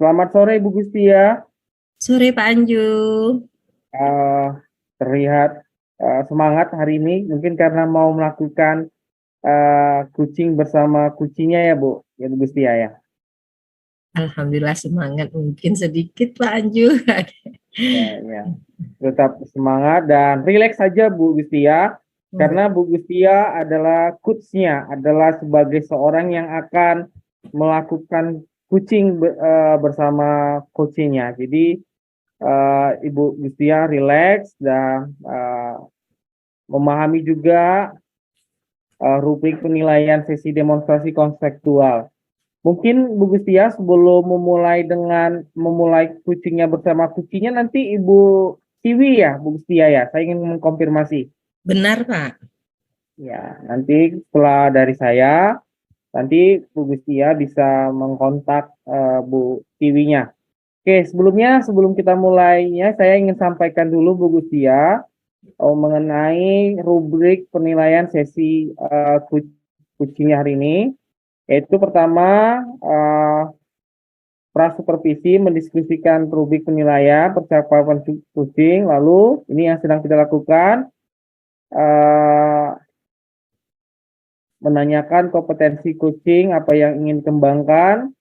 Selamat sore Bu Gustia. Sore Pak Anju. Eh, Terlihat semangat hari ini, mungkin karena mau melakukan kucing bersama kucingnya ya Bu, ya Bu Gustia ya. Alhamdulillah semangat mungkin sedikit Pak Anju. Ya, ya. Tetap semangat dan rileks saja Bu Gustia, karena Bu Gustia adalah coachnya, adalah sebagai seorang yang akan melakukan kucing bersama coachingnya. Jadi Ibu Gustia rileks dan memahami juga rubrik penilaian sesi demonstrasi konseptual. Mungkin Bu Gustia sebelum memulai kucingnya bersama kucingnya nanti Ibu Tiwi ya Bu Gustia ya. Saya ingin mengkonfirmasi. Benar Pak. Ya, nanti setelah dari saya, nanti Bu Gustia bisa mengkontak Bu Tiwinya. Oke, sebelum kita mulainya, saya ingin sampaikan dulu Bu Gustia mengenai rubrik penilaian sesi kucingnya hari ini. Yaitu pertama, prasupervisi mendiskusikan rubrik penilaian percakapan kucing. Lalu ini yang sedang kita lakukan, menanyakan kompetensi kucing, apa yang ingin dikembangkan,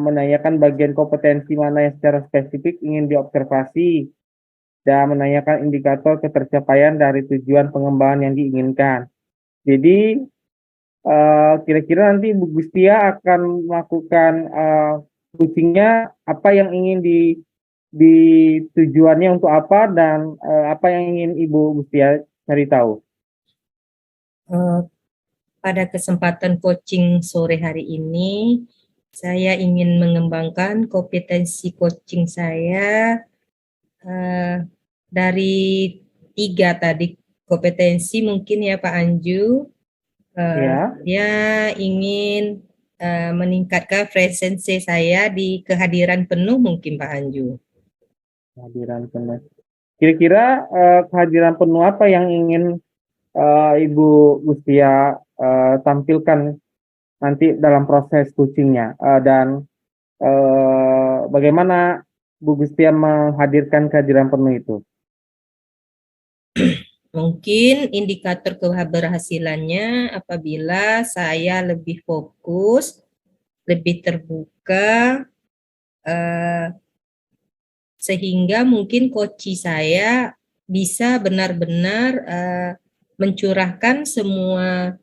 menanyakan bagian kompetensi mana yang secara spesifik ingin diobservasi, dan menanyakan indikator ketercapaian dari tujuan pengembangan yang diinginkan. Jadi kira-kira nanti Bu Gustia akan melakukan kucingnya apa yang ingin di tujuannya untuk apa dan apa yang ingin Ibu Gustia cari tahu. Pada kesempatan coaching sore hari ini, saya ingin mengembangkan kompetensi coaching saya dari 3 tadi kompetensi mungkin ya Pak Anju. Ya, Dia ingin meningkatkan presensi saya di kehadiran penuh mungkin Pak Anju. kehadiran penuh. Kira-kira kehadiran penuh apa yang ingin Ibu Gustia tampilkan nanti dalam proses coachingnya dan bagaimana Bu Gustia menghadirkan kehadiran penuh itu? Mungkin indikator keberhasilannya apabila saya lebih fokus, lebih terbuka, sehingga mungkin coach saya bisa benar-benar mencurahkan semua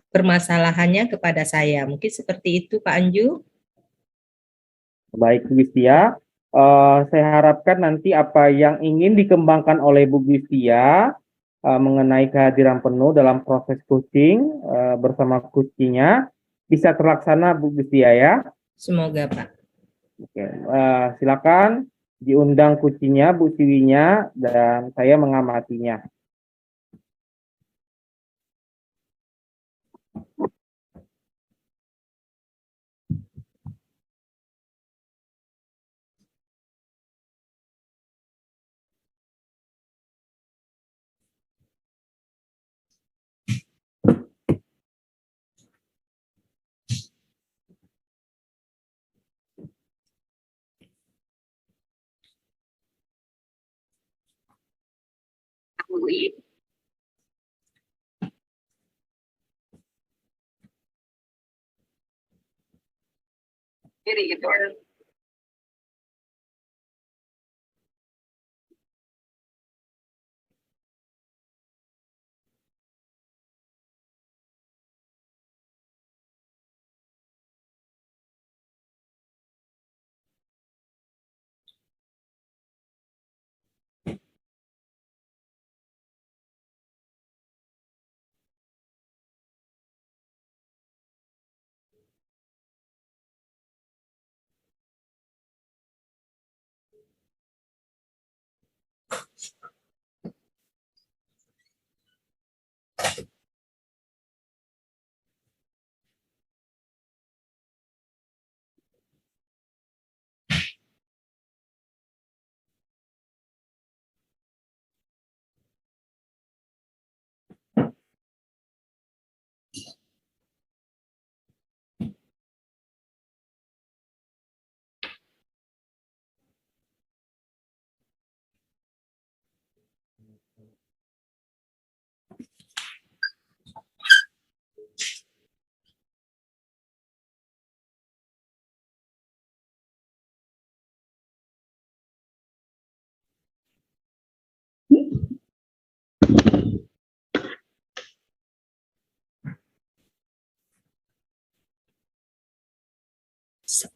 permasalahannya kepada saya. Mungkin seperti itu Pak Anju. Baik, Bu Gustia. Saya harapkan nanti apa yang ingin dikembangkan oleh Bu Gustia mengenai kehadiran penuh dalam proses coaching bersama coachingnya bisa terlaksana Bu Gustia ya. Semoga Pak. Oke, silakan diundang coachingnya Bu Siwinya dan saya mengamatinya.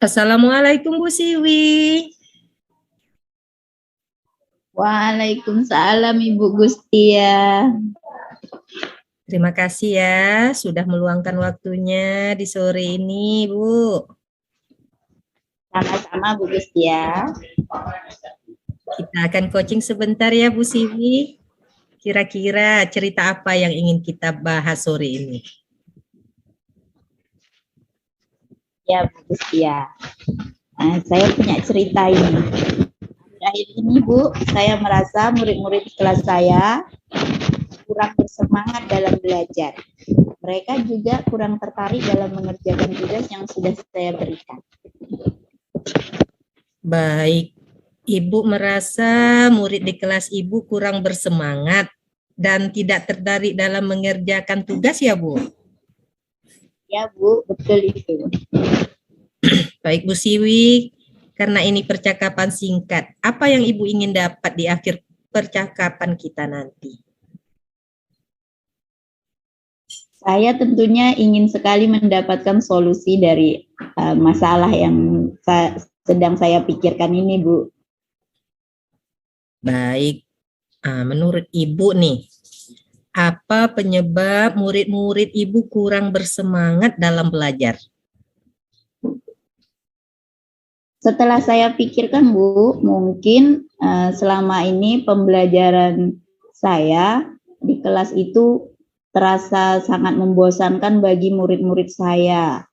Assalamualaikum Bu Siwi. Waalaikumsalam Ibu Gustia. Terima kasih ya sudah meluangkan waktunya di sore ini, Bu. Sama-sama Bu Gustia. Kita akan coaching sebentar ya Bu Siwi. Kira-kira cerita apa yang ingin kita bahas sore ini? Ya Bu Gustia. Saya punya cerita ini. Akhir ini Bu, saya merasa murid-murid kelas saya kurang bersemangat dalam belajar. Mereka juga kurang tertarik dalam mengerjakan tugas yang sudah saya berikan. Baik, Ibu merasa murid di kelas Ibu kurang bersemangat dan tidak tertarik dalam mengerjakan tugas ya Bu? Ya Bu, betul itu. Baik Bu Siwi, karena ini percakapan singkat, apa yang Ibu ingin dapat di akhir percakapan kita nanti? Saya tentunya ingin sekali mendapatkan solusi dari masalah yang sedang saya pikirkan ini, Bu. Baik, menurut Ibu nih, apa penyebab murid-murid Ibu kurang bersemangat dalam belajar? Setelah saya pikirkan, Bu, mungkin selama ini pembelajaran saya di kelas itu terasa sangat membosankan bagi murid-murid saya.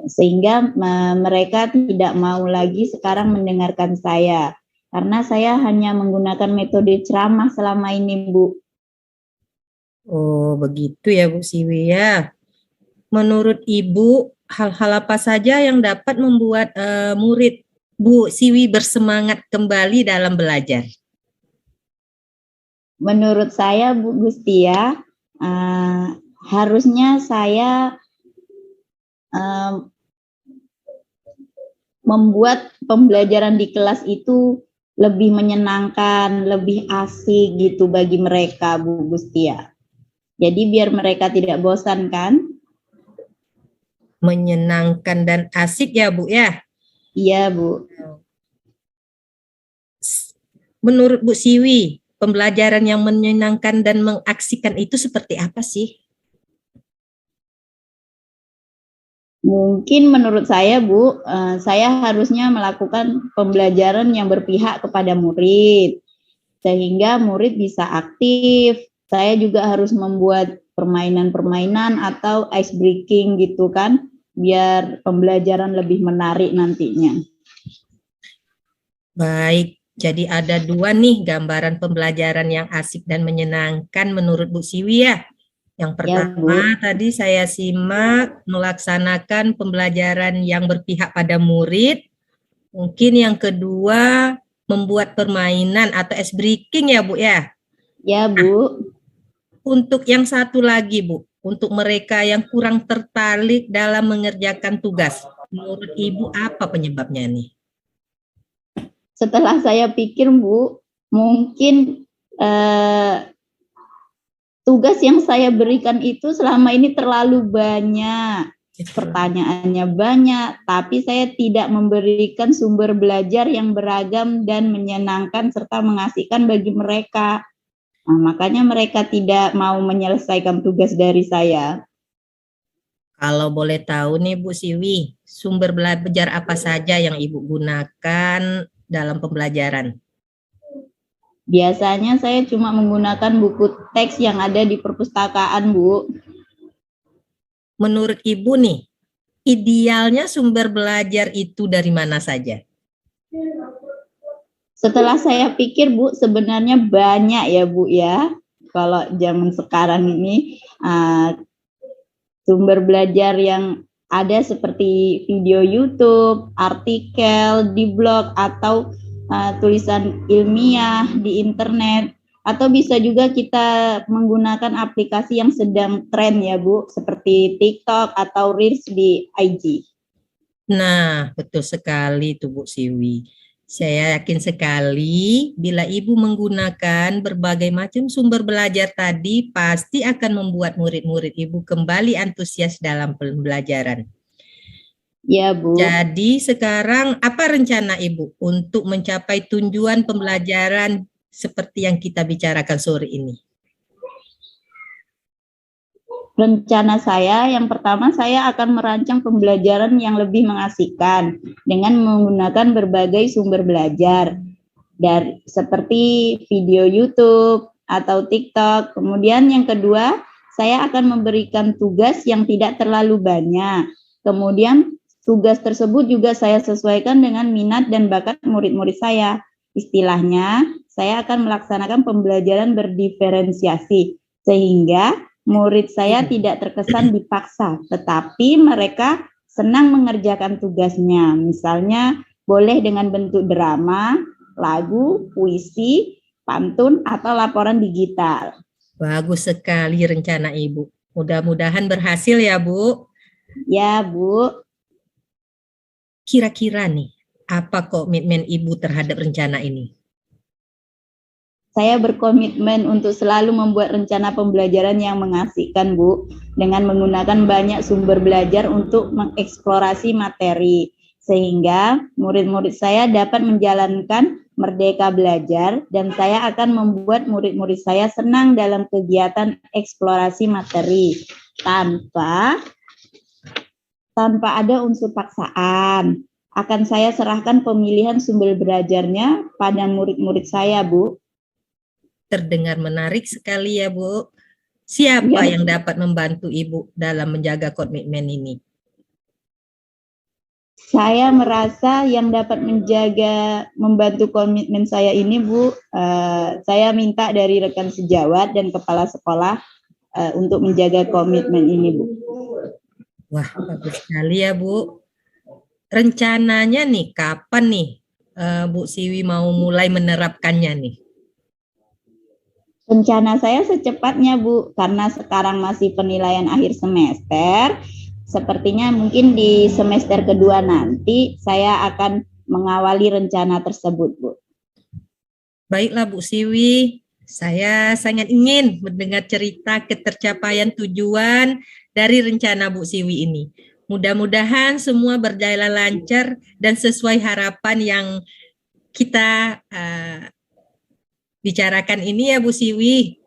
Sehingga mereka tidak mau lagi sekarang mendengarkan saya. Karena saya hanya menggunakan metode ceramah selama ini, Bu. Oh, begitu ya Bu Siwi ya. Menurut Ibu, hal-hal apa saja yang dapat membuat murid Bu Siwi bersemangat kembali dalam belajar? Menurut saya, Bu Gustia, harusnya saya membuat pembelajaran di kelas itu lebih menyenangkan, lebih asik gitu bagi mereka, Bu Gustia. Jadi biar mereka tidak bosan kan? Menyenangkan dan asik ya Bu ya? Iya Bu. Menurut Bu Siwi, pembelajaran yang menyenangkan dan mengaksikan itu seperti apa sih? Mungkin menurut saya Bu, saya harusnya melakukan pembelajaran yang berpihak kepada murid, sehingga murid bisa aktif. Saya juga harus membuat permainan-permainan atau ice breaking gitu kan, biar pembelajaran lebih menarik nantinya. Baik, jadi ada dua nih gambaran pembelajaran yang asik dan menyenangkan menurut Bu Siwi ya. Yang pertama tadi saya simak melaksanakan pembelajaran yang berpihak pada murid. Mungkin yang kedua membuat permainan atau ice breaking ya Bu ya? Ya Bu. Untuk yang satu lagi Bu, untuk mereka yang kurang tertarik dalam mengerjakan tugas, menurut Ibu apa penyebabnya nih? Setelah saya pikir Bu, mungkin tugas yang saya berikan itu selama ini terlalu banyak. Pertanyaannya banyak, tapi saya tidak memberikan sumber belajar yang beragam dan menyenangkan serta mengasihkan bagi mereka. Nah, makanya mereka tidak mau menyelesaikan tugas dari saya. Kalau boleh tahu nih Bu Siwi, sumber belajar apa saja yang Ibu gunakan dalam pembelajaran? Biasanya saya cuma menggunakan buku teks yang ada di perpustakaan, Bu. Menurut Ibu nih, idealnya sumber belajar itu dari mana saja? Setelah saya pikir, Bu, sebenarnya banyak ya, Bu ya. Kalau zaman sekarang ini, sumber belajar yang ada seperti video YouTube, artikel di blog, atau tulisan ilmiah di internet. Atau bisa juga kita menggunakan aplikasi yang sedang tren ya Bu, seperti TikTok atau Reels di IG. Nah, betul sekali tuh Bu Siwi. Saya yakin sekali bila Ibu menggunakan berbagai macam sumber belajar tadi pasti akan membuat murid-murid Ibu kembali antusias dalam pembelajaran. Ya, Bu. Jadi sekarang apa rencana Ibu untuk mencapai tujuan pembelajaran seperti yang kita bicarakan sore ini? Rencana saya yang pertama, saya akan merancang pembelajaran yang lebih mengasihkan dengan menggunakan berbagai sumber belajar dari seperti video YouTube atau TikTok. Kemudian yang kedua, saya akan memberikan tugas yang tidak terlalu banyak. Kemudian tugas tersebut juga saya sesuaikan dengan minat dan bakat murid-murid saya. Istilahnya, saya akan melaksanakan pembelajaran berdiferensiasi sehingga murid saya tidak terkesan dipaksa, tetapi mereka senang mengerjakan tugasnya. Misalnya, boleh dengan bentuk drama, lagu, puisi, pantun, atau laporan digital. Bagus sekali rencana Ibu. Mudah-mudahan berhasil ya, Bu. Ya, Bu. Kira-kira nih, apa komitmen Ibu terhadap rencana ini? Saya berkomitmen untuk selalu membuat rencana pembelajaran yang mengasihkan, Bu, dengan menggunakan banyak sumber belajar untuk mengeksplorasi materi, sehingga murid-murid saya dapat menjalankan merdeka belajar, dan saya akan membuat murid-murid saya senang dalam kegiatan eksplorasi materi, tanpa ada unsur paksaan. Akan saya serahkan pemilihan sumber belajarnya pada murid-murid saya, Bu. Terdengar menarik sekali ya, Bu. Siapa Ya. yang dapat membantu Ibu dalam menjaga komitmen ini? Saya merasa yang dapat membantu komitmen saya ini, Bu, saya minta dari rekan sejawat dan kepala sekolah untuk menjaga komitmen ini, Bu. Wah, bagus sekali ya, Bu. Rencananya nih, kapan nih Bu Siwi mau mulai menerapkannya nih? Rencana saya secepatnya, Bu, karena sekarang masih penilaian akhir semester. Sepertinya mungkin di semester kedua nanti saya akan mengawali rencana tersebut, Bu. Baiklah Bu Siwi, saya sangat ingin mendengar cerita ketercapaian tujuan dari rencana Bu Siwi ini. Mudah-mudahan semua berjalan lancar dan sesuai harapan yang kita bicarakan ini ya Bu Siwi.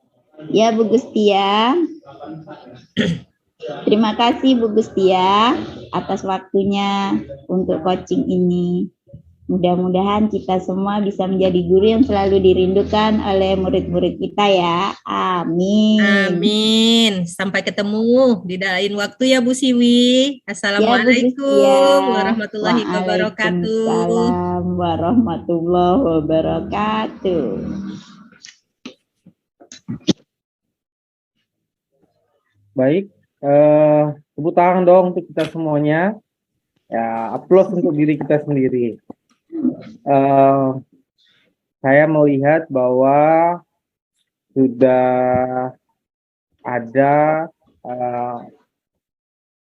Ya, Bu Gustia. Terima kasih Bu Gustia atas waktunya untuk coaching ini. Mudah-mudahan kita semua bisa menjadi guru yang selalu dirindukan oleh murid-murid kita ya. Amin. Amin. Sampai ketemu di lain waktu ya Bu Siwi. Assalamualaikum warahmatullahi wabarakatuh. Waalaikumsalam warahmatullahi wabarakatuh. Baik, tepuk tangan dong untuk kita semuanya. Ya, aplaus untuk diri kita sendiri. Saya melihat bahwa sudah ada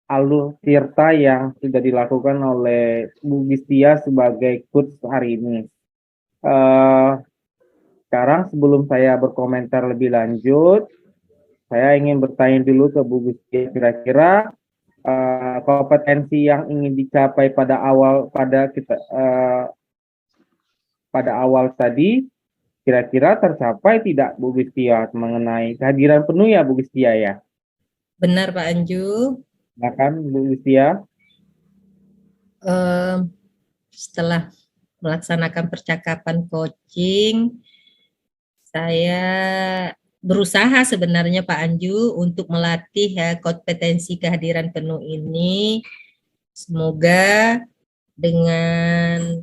alur tirta yang sudah dilakukan oleh Bu Gistia sebagai coach hari ini. Sekarang sebelum saya berkomentar lebih lanjut, saya ingin bertanya dulu ke Bu Gistia, kira-kira kompetensi yang ingin dicapai pada awal tadi, kira-kira tercapai tidak Bu Gistia mengenai kehadiran penuh ya Bu Gistia ya? Benar Pak Anju. Ya kan Bu Gistia? Setelah melaksanakan percakapan coaching, saya berusaha sebenarnya Pak Anju untuk melatih kompetensi kehadiran penuh ini. Semoga dengan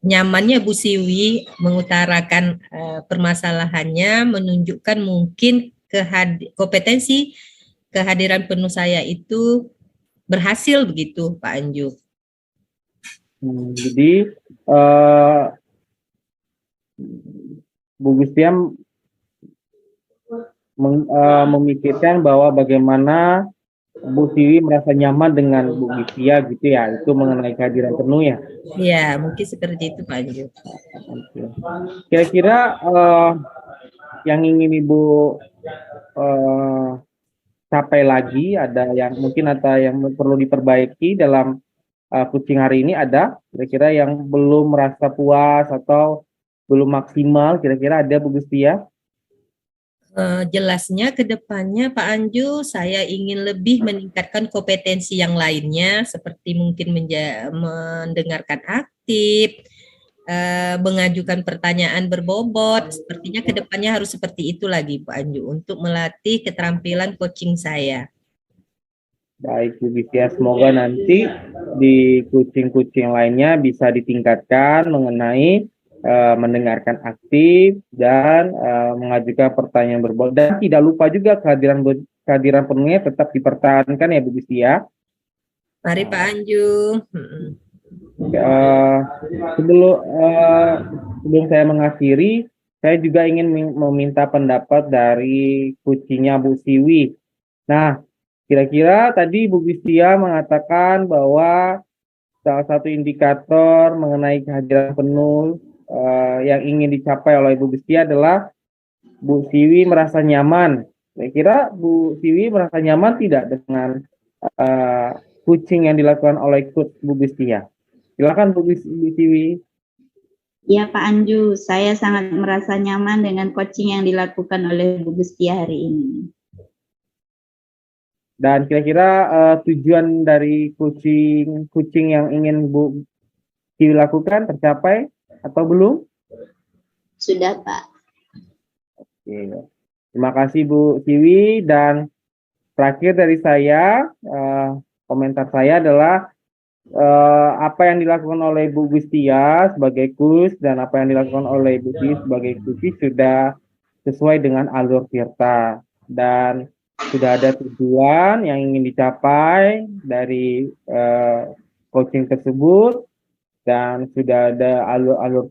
nyamannya Bu Siwi mengutarakan permasalahannya, menunjukkan mungkin kompetensi kehadiran penuh saya itu berhasil begitu Pak Anju. Jadi Bu Gistia memikirkan bahwa bagaimana Bu Siwi merasa nyaman dengan Bu Gistia gitu ya, itu mengenai kehadiran penuh ya? Ya, mungkin seperti itu Pak Anju. Kira-kira yang ingin Ibu dicapai lagi, ada yang mungkin ada yang perlu diperbaiki dalam coaching hari ini, ada kira-kira yang belum merasa puas atau belum maksimal, kira-kira ada Bu Gustia? Jelasnya ke depannya Pak Anju, saya ingin lebih meningkatkan kompetensi yang lainnya, seperti mungkin mendengarkan aktif, mengajukan pertanyaan berbobot. Sepertinya ke depannya harus seperti itu lagi Pak Anju, untuk melatih keterampilan coaching saya. Baik Bu Gustia, semoga nanti di coaching-coaching lainnya bisa ditingkatkan mengenai mendengarkan aktif dan mengajukan pertanyaan berbobot, dan tidak lupa juga kehadiran penuhnya tetap dipertahankan ya Bu Gustia. Mari Pak Anju. Sebelum saya mengakhiri, saya juga ingin meminta pendapat dari coachingnya Bu Siwi. Nah, kira-kira tadi Bu Gustia mengatakan bahwa salah satu indikator mengenai kehadiran penuh yang ingin dicapai oleh Bu Gustia adalah Bu Siwi merasa nyaman. Kira-kira Bu Siwi merasa nyaman tidak dengan coaching yang dilakukan oleh coach Bu Gustia? Silakan Bu Siwi. Ya Pak Anju, saya sangat merasa nyaman dengan coaching yang dilakukan oleh Bu Gustia hari ini. Dan kira-kira tujuan dari coaching yang ingin Bu Siwi lakukan tercapai atau belum? Sudah Pak. Oke. Terima kasih Bu Siwi, dan terakhir dari saya, komentar saya adalah apa yang dilakukan oleh Bu Gustia sebagai coach dan apa yang dilakukan oleh Bu Siwi sebagai coach sudah sesuai dengan alur Tirta, dan sudah ada tujuan yang ingin dicapai dari coaching tersebut, dan sudah ada alur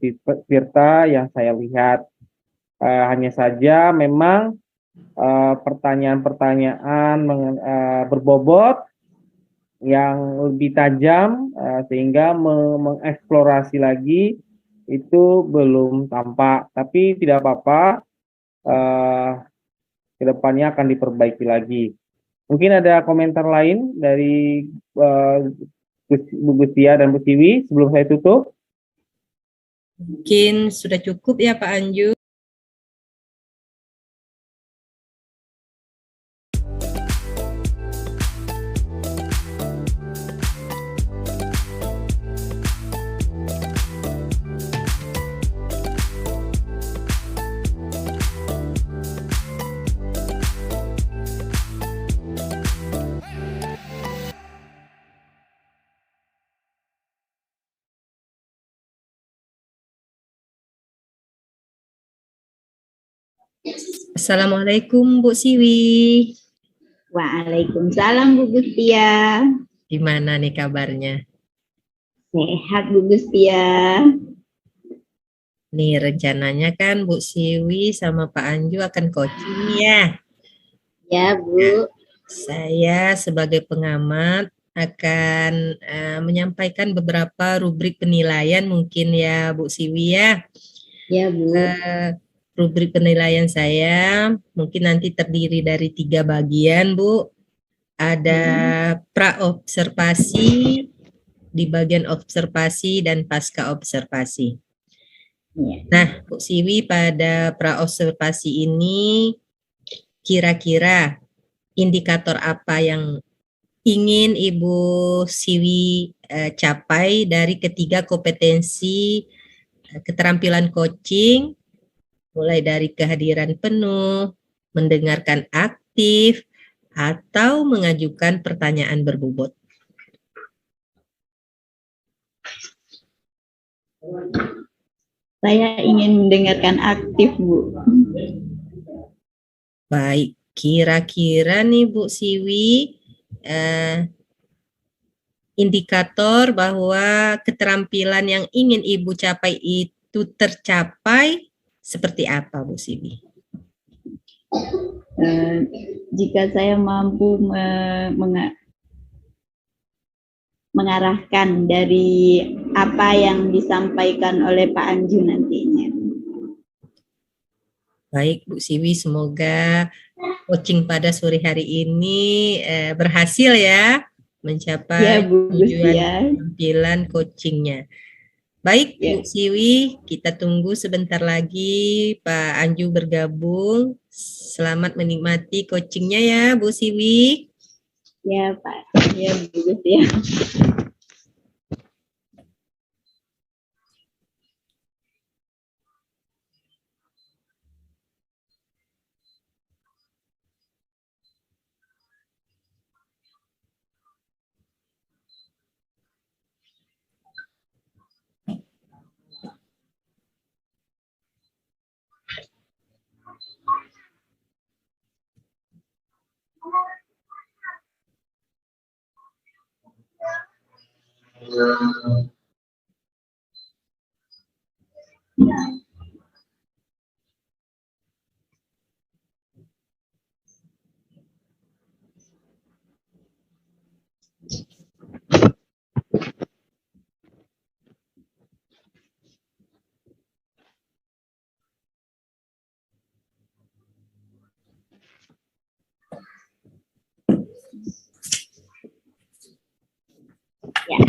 Tirta yang saya lihat. Hanya saja memang pertanyaan-pertanyaan berbobot yang lebih tajam sehingga mengeksplorasi lagi itu belum tampak, tapi tidak apa-apa, kedepannya akan diperbaiki lagi. Mungkin ada komentar lain dari Bu Gustia dan Bu Siwi sebelum saya tutup? Mungkin sudah cukup ya Pak Anju. Assalamualaikum Bu Siwi. Waalaikumsalam Bu Gustia. Gimana nih kabarnya? Sehat Bu Gustia. Nih rencananya kan Bu Siwi sama Pak Anju akan coaching ya. Ya Bu. Saya sebagai pengamat akan menyampaikan beberapa rubrik penilaian mungkin ya Bu Siwi ya. Ya Bu. Rubrik penilaian saya mungkin nanti terdiri dari 3 bagian Bu. Ada pra-observasi, di bagian observasi, dan pasca observasi. Ya. Nah Bu Siwi, pada pra-observasi ini kira-kira indikator apa yang ingin Ibu Siwi capai dari ketiga kompetensi keterampilan coaching, mulai dari kehadiran penuh, mendengarkan aktif, atau mengajukan pertanyaan berbobot? Saya ingin mendengarkan aktif Bu. Baik, kira-kira nih Bu Siwi, indikator bahwa keterampilan yang ingin Ibu capai itu tercapai seperti apa Bu Siwi? Jika saya mampu mengarahkan dari apa yang disampaikan oleh Pak Anju nantinya. Baik Bu Siwi, semoga coaching pada sore hari ini berhasil ya mencapai Bu tujuan ya. tampilan coachingnya. Baik, Bu Siwi, kita tunggu sebentar lagi Pak Anju bergabung. Selamat menikmati coachingnya ya, Bu Siwi. Ya, Pak. Ya, bagus ya. Ya.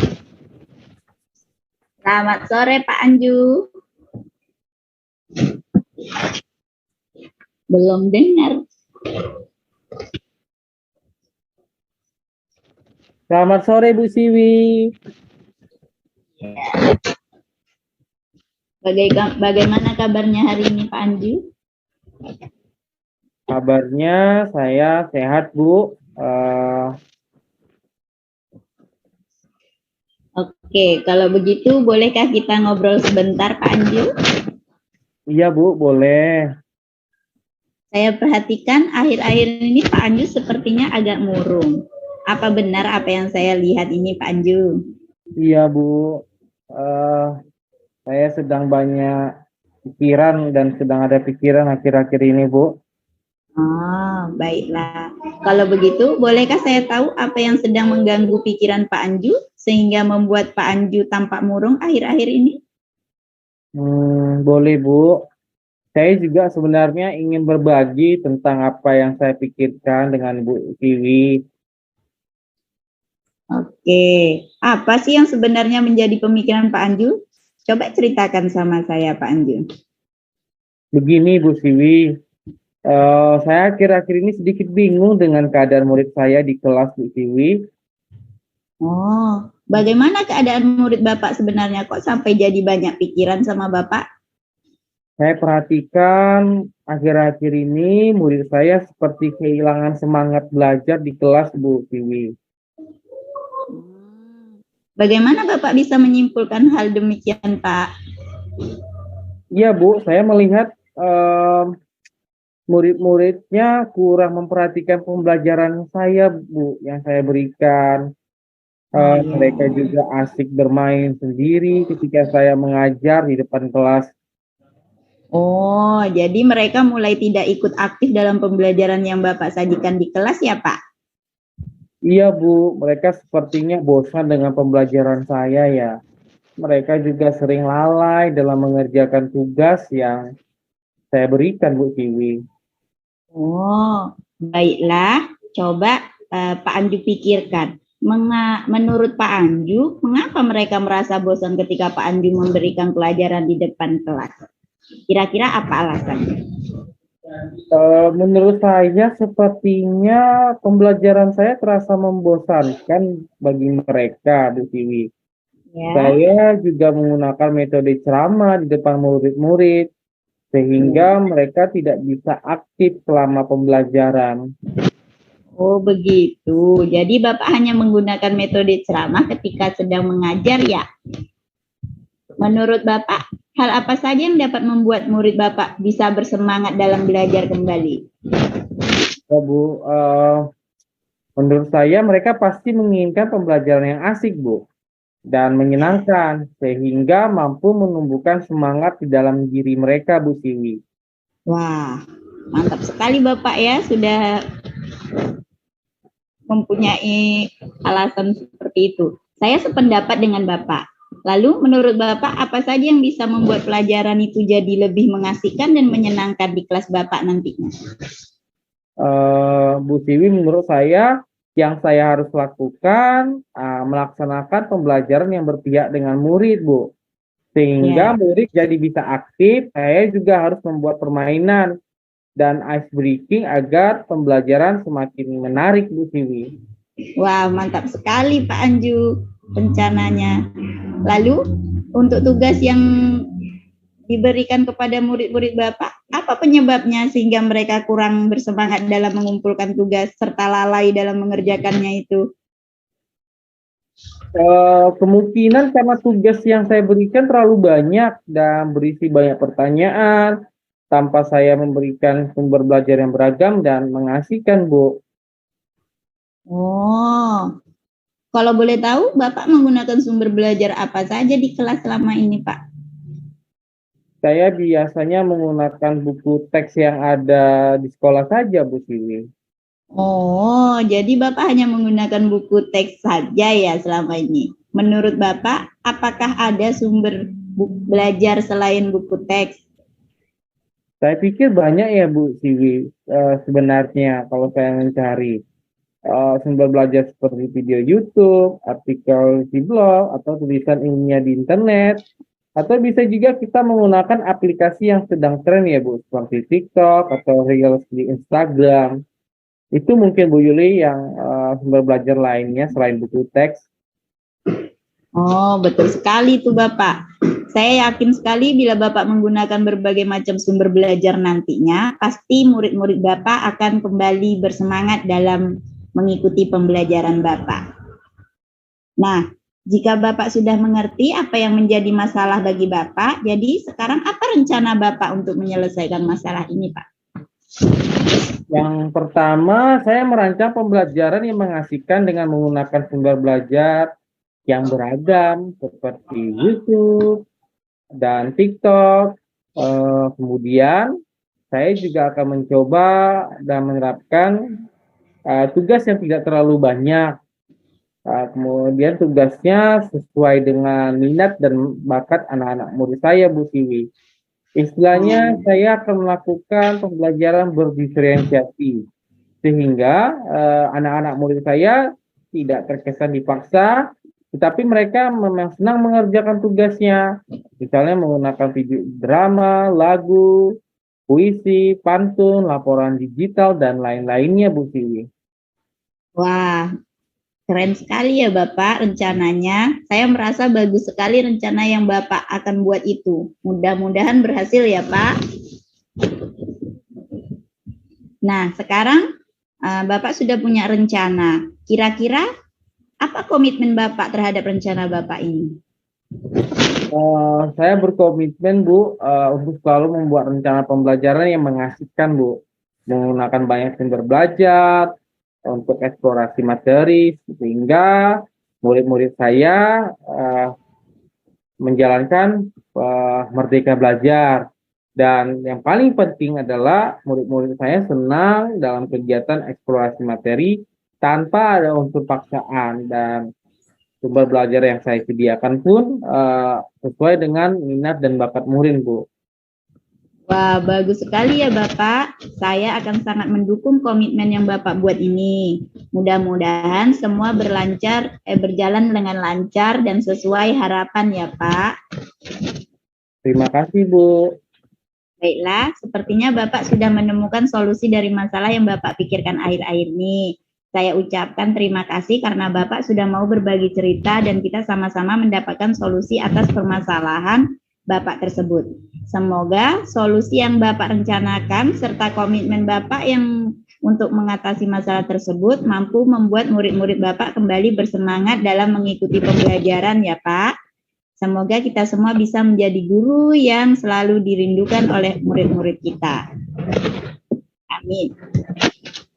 Selamat sore Pak Anju. Belum dengar. Selamat sore Bu Siwi. Bagaimana kabarnya hari ini Pak Anju? Kabarnya saya sehat Bu. Oke, kalau begitu bolehkah kita ngobrol sebentar Pak Anju? Iya Bu, boleh. Saya perhatikan akhir-akhir ini Pak Anju sepertinya agak murung. Apa benar apa yang saya lihat ini Pak Anju? Iya Bu, saya sedang banyak pikiran dan sedang ada pikiran akhir-akhir ini Bu. Oh, baiklah. Kalau begitu, bolehkah saya tahu apa yang sedang mengganggu pikiran Pak Anju sehingga membuat Pak Anju tampak murung akhir-akhir ini? Boleh Bu. Saya juga sebenarnya ingin berbagi tentang apa yang saya pikirkan dengan Bu Siwi. Oke, apa sih yang sebenarnya menjadi pemikiran Pak Anju? Coba ceritakan sama saya Pak Anju. Begini Bu Siwi, saya akhir-akhir ini sedikit bingung dengan keadaan murid saya di kelas Bu Siwi. Oh, bagaimana keadaan murid Bapak sebenarnya kok sampai jadi banyak pikiran sama Bapak? Saya perhatikan akhir-akhir ini murid saya seperti kehilangan semangat belajar di kelas Bu Siwi. Bagaimana Bapak bisa menyimpulkan hal demikian Pak? Iya Bu, saya melihat murid-muridnya kurang memperhatikan pembelajaran saya Bu, yang saya berikan. Mereka juga asik bermain sendiri ketika saya mengajar di depan kelas. Oh, jadi mereka mulai tidak ikut aktif dalam pembelajaran yang Bapak sajikan di kelas ya, Pak? Iya, Bu. Mereka sepertinya bosan dengan pembelajaran saya ya. Mereka juga sering lalai dalam mengerjakan tugas yang saya berikan, Bu Siwi. Oh, baiklah. Coba Pak Anju pikirkan. Menurut Pak Anju, mengapa mereka merasa bosan ketika Pak Anju memberikan pelajaran di depan kelas? Kira-kira apa alasannya? Menurut saya sepertinya pembelajaran saya terasa membosankan bagi mereka, Bu Siwi. Ya. Saya juga menggunakan metode ceramah di depan murid-murid sehingga mereka tidak bisa aktif selama pembelajaran. Oh begitu, jadi Bapak hanya menggunakan metode ceramah ketika sedang mengajar ya? Menurut Bapak, hal apa saja yang dapat membuat murid Bapak bisa bersemangat dalam belajar kembali? Ya Bu, menurut saya mereka pasti menginginkan pembelajaran yang asik Bu, dan menyenangkan, sehingga mampu menumbuhkan semangat di dalam diri mereka Bu Siwi. Wah, mantap sekali Bapak ya, sudah mempunyai alasan seperti itu. Saya sependapat dengan Bapak. Lalu menurut Bapak apa saja yang bisa membuat pelajaran itu jadi lebih mengasihkan dan menyenangkan di kelas Bapak nantinya? Bu Siwi, menurut saya yang saya harus lakukan melaksanakan pembelajaran yang berpihak dengan murid, Bu. Sehingga Ya. murid jadi bisa aktif, saya juga harus membuat permainan dan ice breaking agar pembelajaran semakin menarik, Bu Siwi. Wah, mantap sekali Pak Anju rencananya. Lalu untuk tugas yang diberikan kepada murid-murid Bapak, apa penyebabnya sehingga mereka kurang bersemangat dalam mengumpulkan tugas serta lalai dalam mengerjakannya itu? Kemungkinan karena tugas yang saya berikan terlalu banyak dan berisi banyak pertanyaan tanpa saya memberikan sumber belajar yang beragam dan mengasihkan, Bu. Oh, kalau boleh tahu Bapak menggunakan sumber belajar apa saja di kelas selama ini, Pak? Saya biasanya menggunakan buku teks yang ada di sekolah saja, Bu Siwi. Oh, jadi Bapak hanya menggunakan buku teks saja ya selama ini. Menurut Bapak, apakah ada sumber belajar selain buku teks? Saya pikir banyak ya, Bu Siwi, sebenarnya kalau saya mencari sumber belajar seperti video YouTube, artikel di blog, atau tulisan ilmiah di internet, atau bisa juga kita menggunakan aplikasi yang sedang tren ya, Bu, seperti TikTok atau Reels di Instagram. Itu mungkin Bu Yuli yang sumber belajar lainnya selain buku teks. Oh, betul sekali tuh Bapak. Saya yakin sekali bila Bapak menggunakan berbagai macam sumber belajar nantinya, pasti murid-murid Bapak akan kembali bersemangat dalam mengikuti pembelajaran Bapak. Nah, jika Bapak sudah mengerti apa yang menjadi masalah bagi Bapak, jadi sekarang apa rencana Bapak untuk menyelesaikan masalah ini, Pak? Yang pertama, saya merancang pembelajaran yang mengasihkan dengan menggunakan sumber belajar yang beragam seperti YouTube dan TikTok. Kemudian, saya juga akan mencoba dan menerapkan tugas yang tidak terlalu banyak. Kemudian tugasnya sesuai dengan minat dan bakat anak-anak murid saya, Bu Siwi. Istilahnya saya akan melakukan pembelajaran berdiferensiasi sehingga anak-anak murid saya tidak terkesan dipaksa, tetapi mereka memang senang mengerjakan tugasnya. Misalnya menggunakan video drama, lagu, puisi, pantun, laporan digital, dan lain-lainnya, Bu Siwi. Wah, keren sekali ya Bapak rencananya. Saya merasa bagus sekali rencana yang Bapak akan buat itu. Mudah-mudahan berhasil ya Pak. Nah, sekarang Bapak sudah punya rencana. Kira-kira apa komitmen Bapak terhadap rencana Bapak ini? Saya berkomitmen, Bu, untuk selalu membuat rencana pembelajaran yang mengasihkan, Bu. Menggunakan banyak sumber belajar, untuk eksplorasi materi, sehingga murid-murid saya menjalankan merdeka belajar. Dan yang paling penting adalah murid-murid saya senang dalam kegiatan eksplorasi materi tanpa ada unsur paksaan, dan sumber belajar yang saya sediakan pun sesuai dengan minat dan bakat murid, Bu. Wah, bagus sekali ya Bapak. Saya akan sangat mendukung komitmen yang Bapak buat ini. Mudah-mudahan semua berjalan dengan lancar dan sesuai harapan ya Pak. Terima kasih, Bu. Baiklah, sepertinya Bapak sudah menemukan solusi dari masalah yang Bapak pikirkan akhir-akhir ini. Saya ucapkan terima kasih karena Bapak sudah mau berbagi cerita dan kita sama-sama mendapatkan solusi atas permasalahan Bapak tersebut. Semoga solusi yang Bapak rencanakan serta komitmen Bapak yang untuk mengatasi masalah tersebut mampu membuat murid-murid Bapak kembali bersemangat dalam mengikuti pembelajaran ya Pak. Semoga kita semua bisa menjadi guru yang selalu dirindukan oleh murid-murid kita. Amin.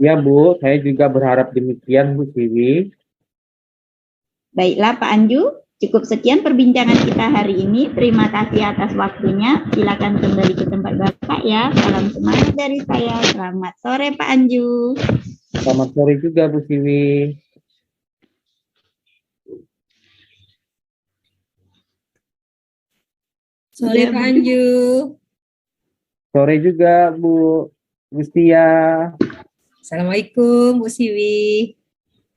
Ya, Bu, saya juga berharap demikian, Bu Siwi. Baiklah Pak Anju, cukup sekian perbincangan kita hari ini. Terima kasih atas waktunya. Silakan kembali ke tempat Bapak ya. Salam semangat dari saya. Selamat sore Pak Anju. Selamat sore juga, Bu Siwi. Sore Pak Anju. Sore juga, Bu Gustia. Assalamualaikum Bu Siwi.